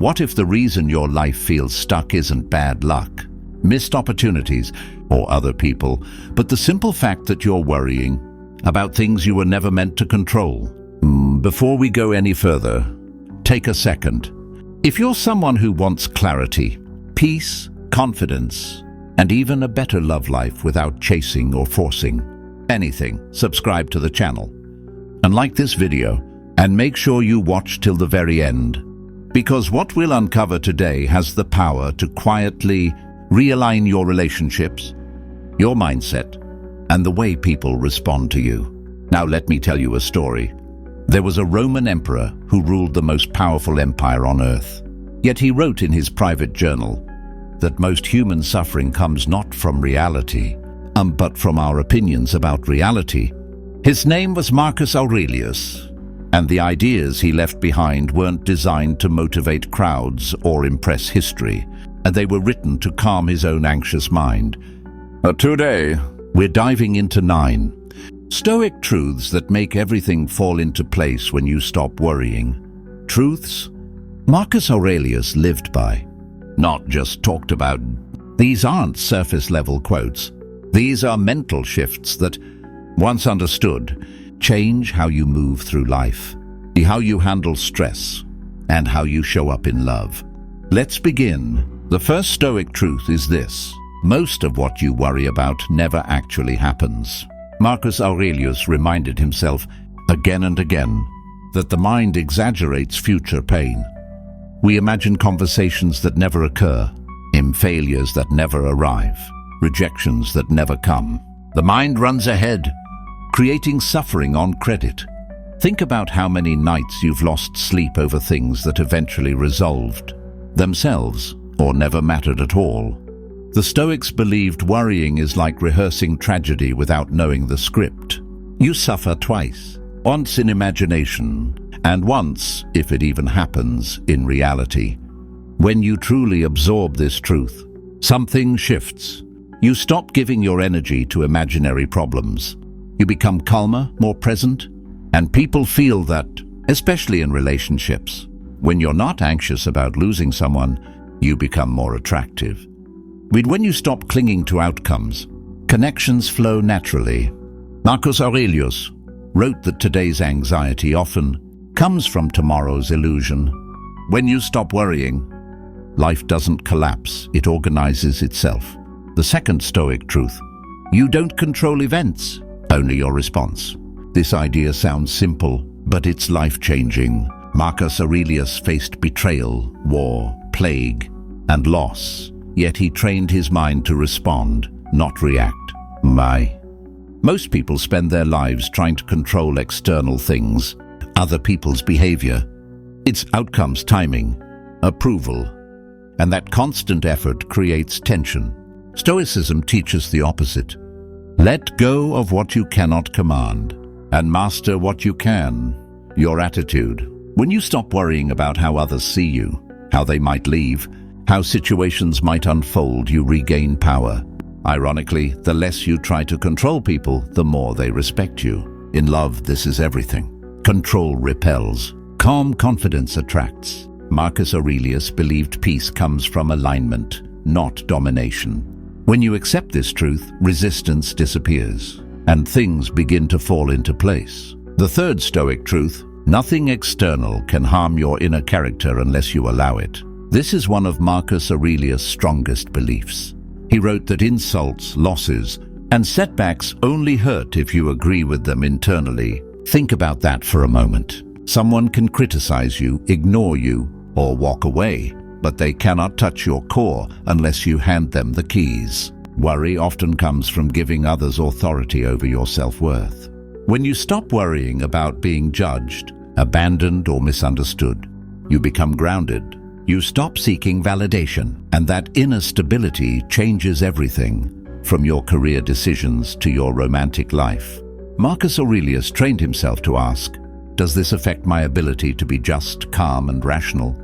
What if the reason your life feels stuck isn't bad luck, missed opportunities, or other people, but the simple fact that you're worrying about things you were never meant to control? Before we go any further, take a second. If you're someone who wants clarity, peace, confidence, and even a better love life without chasing or forcing anything, subscribe to the channel and like this video, and make sure you watch till the very end, because what we'll uncover today has the power to quietly realign your relationships, your mindset, and the way people respond to you. Now let me tell you a story. There was a Roman emperor who ruled the most powerful empire on earth. Yet he wrote in his private journal that most human suffering comes not from reality, but from our opinions about reality. His name was Marcus Aurelius, and the ideas he left behind weren't designed to motivate crowds or impress history, and they were written to calm his own anxious mind. Today, we're diving into 9 Stoic truths that make everything fall into place when you stop worrying. Truths Marcus Aurelius lived by, not just talked about. These aren't surface-level quotes. These are mental shifts that, once understood, change how you move through life, how you handle stress, and how you show up in love. Let's begin. The first Stoic truth is this: most of what you worry about never actually happens. Marcus Aurelius reminded himself again and again that the mind exaggerates future pain. We imagine conversations that never occur, failures that never arrive, rejections that never come. The mind runs ahead, creating suffering on credit. Think about how many nights you've lost sleep over things that eventually resolved themselves or never mattered at all. The Stoics believed worrying is like rehearsing tragedy without knowing the script. You suffer twice, once in imagination, and once, if it even happens, in reality. When you truly absorb this truth, something shifts. You stop giving your energy to imaginary problems. You become calmer, more present, and people feel that, especially in relationships. When you're not anxious about losing someone, you become more attractive. When you stop clinging to outcomes, connections flow naturally. Marcus Aurelius wrote that today's anxiety often comes from tomorrow's illusion. When you stop worrying, life doesn't collapse, it organizes itself. The second Stoic truth: you don't control events, only your response. This idea sounds simple, but it's life-changing. Marcus Aurelius faced betrayal, war, plague, and loss, yet he trained his mind to respond, not react. Most people spend their lives trying to control external things, other people's behavior, its outcomes, timing, approval, and that constant effort creates tension. Stoicism teaches the opposite. Let go of what you cannot command and master what you can, your attitude. When you stop worrying about how others see you, how they might leave, how situations might unfold, you regain power. Ironically, the less you try to control people, the more they respect you. In love, this is everything. Control repels. Calm confidence attracts. Marcus Aurelius believed peace comes from alignment, not domination. When you accept this truth, resistance disappears, and things begin to fall into place. The third Stoic truth: nothing external can harm your inner character unless you allow it. This is one of Marcus Aurelius' strongest beliefs. He wrote that insults, losses, and setbacks only hurt if you agree with them internally. Think about that for a moment. Someone can criticize you, ignore you, or walk away, but they cannot touch your core unless you hand them the keys. Worry often comes from giving others authority over your self-worth. When you stop worrying about being judged, abandoned, or misunderstood, you become grounded. You stop seeking validation, and that inner stability changes everything, from your career decisions to your romantic life. Marcus Aurelius trained himself to ask, does this affect my ability to be just, calm, and rational?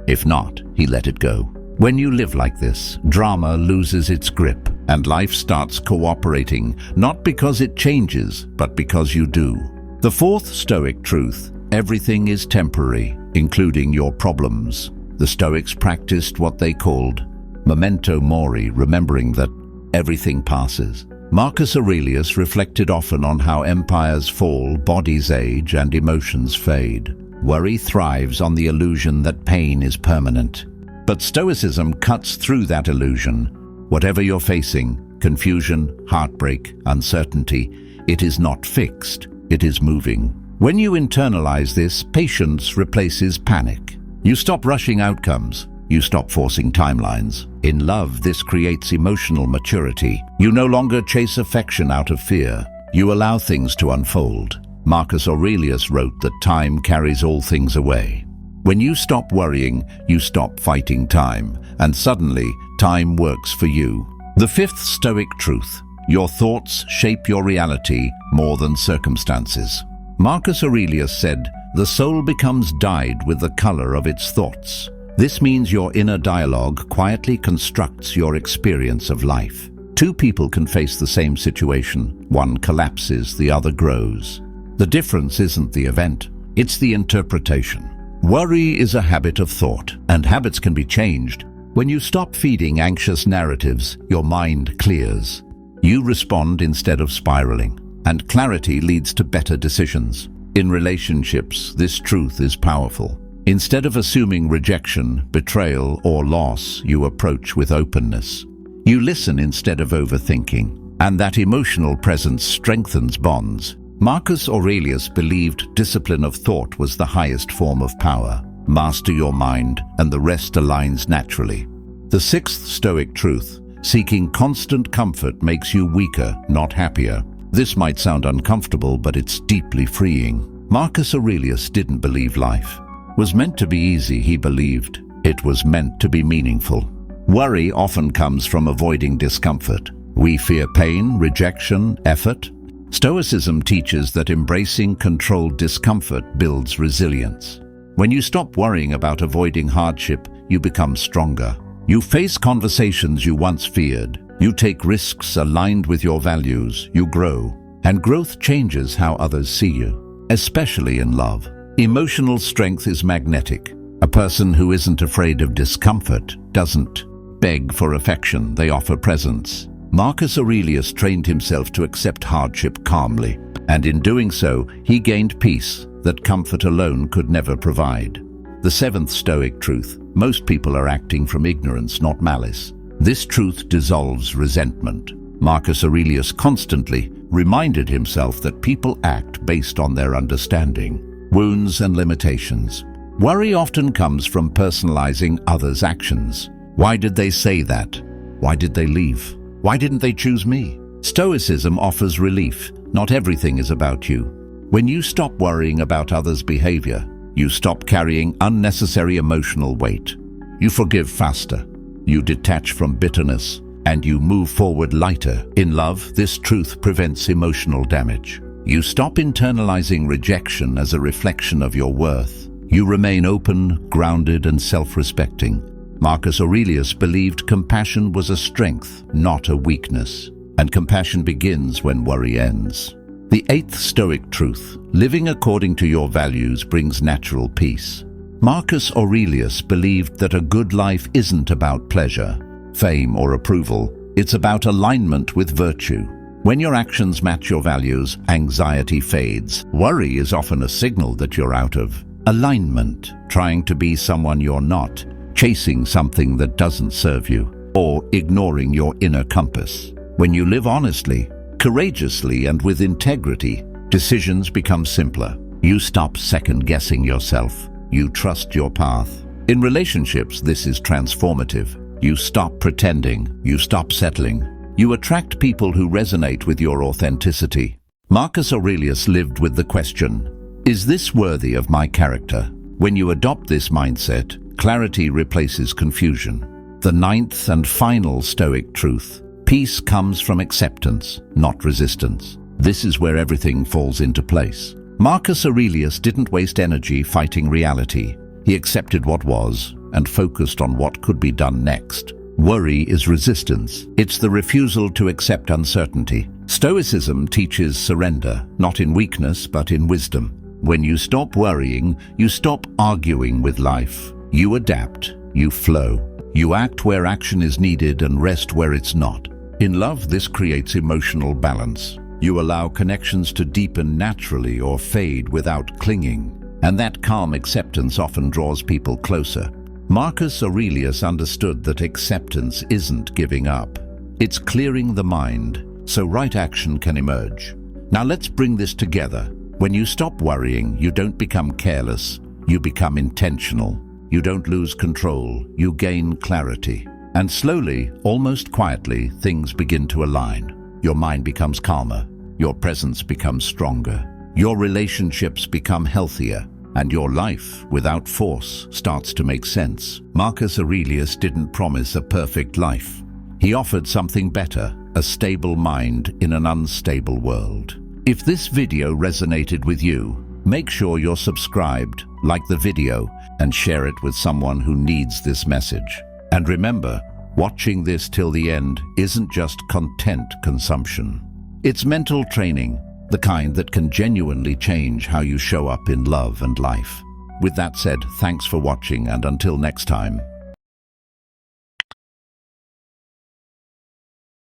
If not, he let it go. When you live like this, drama loses its grip, and life starts cooperating, not because it changes, but because you do. The fourth Stoic truth: everything is temporary, including your problems. The Stoics practiced what they called memento mori, remembering that everything passes. Marcus Aurelius reflected often on how empires fall, bodies age, and emotions fade. Worry thrives on the illusion that pain is permanent. But Stoicism cuts through that illusion. Whatever you're facing, confusion, heartbreak, uncertainty, it is not fixed, it is moving. When you internalize this, patience replaces panic. You stop rushing outcomes. You stop forcing timelines. In love, this creates emotional maturity. You no longer chase affection out of fear. You allow things to unfold. Marcus Aurelius wrote that time carries all things away. When you stop worrying, you stop fighting time, and suddenly, time works for you. The fifth Stoic truth: your thoughts shape your reality more than circumstances. Marcus Aurelius said, "The soul becomes dyed with the color of its thoughts." This means your inner dialogue quietly constructs your experience of life. Two people can face the same situation. One collapses, the other grows. The difference isn't the event, it's the interpretation. Worry is a habit of thought, and habits can be changed. When you stop feeding anxious narratives, your mind clears. You respond instead of spiraling, and clarity leads to better decisions. In relationships, this truth is powerful. Instead of assuming rejection, betrayal, or loss, you approach with openness. You listen instead of overthinking, and that emotional presence strengthens bonds. Marcus Aurelius believed discipline of thought was the highest form of power. Master your mind, and the rest aligns naturally. The sixth Stoic truth: seeking constant comfort makes you weaker, not happier. This might sound uncomfortable, but it's deeply freeing. Marcus Aurelius didn't believe life was meant to be easy. He believed it was meant to be meaningful. Worry often comes from avoiding discomfort. We fear pain, rejection, effort. Stoicism teaches that embracing controlled discomfort builds resilience. When you stop worrying about avoiding hardship, you become stronger. You face conversations you once feared. You take risks aligned with your values. You grow. And growth changes how others see you, especially in love. Emotional strength is magnetic. A person who isn't afraid of discomfort doesn't beg for affection, they offer presence. Marcus Aurelius trained himself to accept hardship calmly, and in doing so, he gained peace that comfort alone could never provide. The seventh Stoic truth: most people are acting from ignorance, not malice. This truth dissolves resentment. Marcus Aurelius constantly reminded himself that people act based on their understanding, wounds, and limitations. Worry often comes from personalizing others' actions. Why did they say that? Why did they leave? Why didn't they choose me? Stoicism offers relief. Not everything is about you. When you stop worrying about others' behavior, you stop carrying unnecessary emotional weight. You forgive faster. You detach from bitterness, and you move forward lighter. In love, this truth prevents emotional damage. You stop internalizing rejection as a reflection of your worth. You remain open, grounded, and self-respecting. Marcus Aurelius believed compassion was a strength, not a weakness. And compassion begins when worry ends. The eighth Stoic truth: living according to your values brings natural peace. Marcus Aurelius believed that a good life isn't about pleasure, fame, or approval. It's about alignment with virtue. When your actions match your values, anxiety fades. Worry is often a signal that you're out of alignment, trying to be someone you're not, chasing something that doesn't serve you, or ignoring your inner compass. When you live honestly, courageously, and with integrity, decisions become simpler. You stop second-guessing yourself. You trust your path. In relationships, this is transformative. You stop pretending. You stop settling. You attract people who resonate with your authenticity. Marcus Aurelius lived with the question, is this worthy of my character? When you adopt this mindset, clarity replaces confusion. The ninth and final Stoic truth: peace comes from acceptance, not resistance. This is where everything falls into place. Marcus Aurelius didn't waste energy fighting reality. He accepted what was and focused on what could be done next. Worry is resistance. It's the refusal to accept uncertainty. Stoicism teaches surrender, not in weakness, but in wisdom. When you stop worrying, you stop arguing with life. You adapt, you flow. You act where action is needed and rest where it's not. In love, this creates emotional balance. You allow connections to deepen naturally or fade without clinging, and that calm acceptance often draws people closer. Marcus Aurelius understood that acceptance isn't giving up. It's clearing the mind, so right action can emerge. Now let's bring this together. When you stop worrying, you don't become careless, you become intentional. You don't lose control, you gain clarity. And slowly, almost quietly, things begin to align. Your mind becomes calmer, your presence becomes stronger, your relationships become healthier, and your life, without force, starts to make sense. Marcus Aurelius didn't promise a perfect life. He offered something better, a stable mind in an unstable world. If this video resonated with you, make sure you're subscribed, like the video, and share it with someone who needs this message. And remember, watching this till the end isn't just content consumption. It's mental training, the kind that can genuinely change how you show up in love and life. With that said, thanks for watching, and until next time.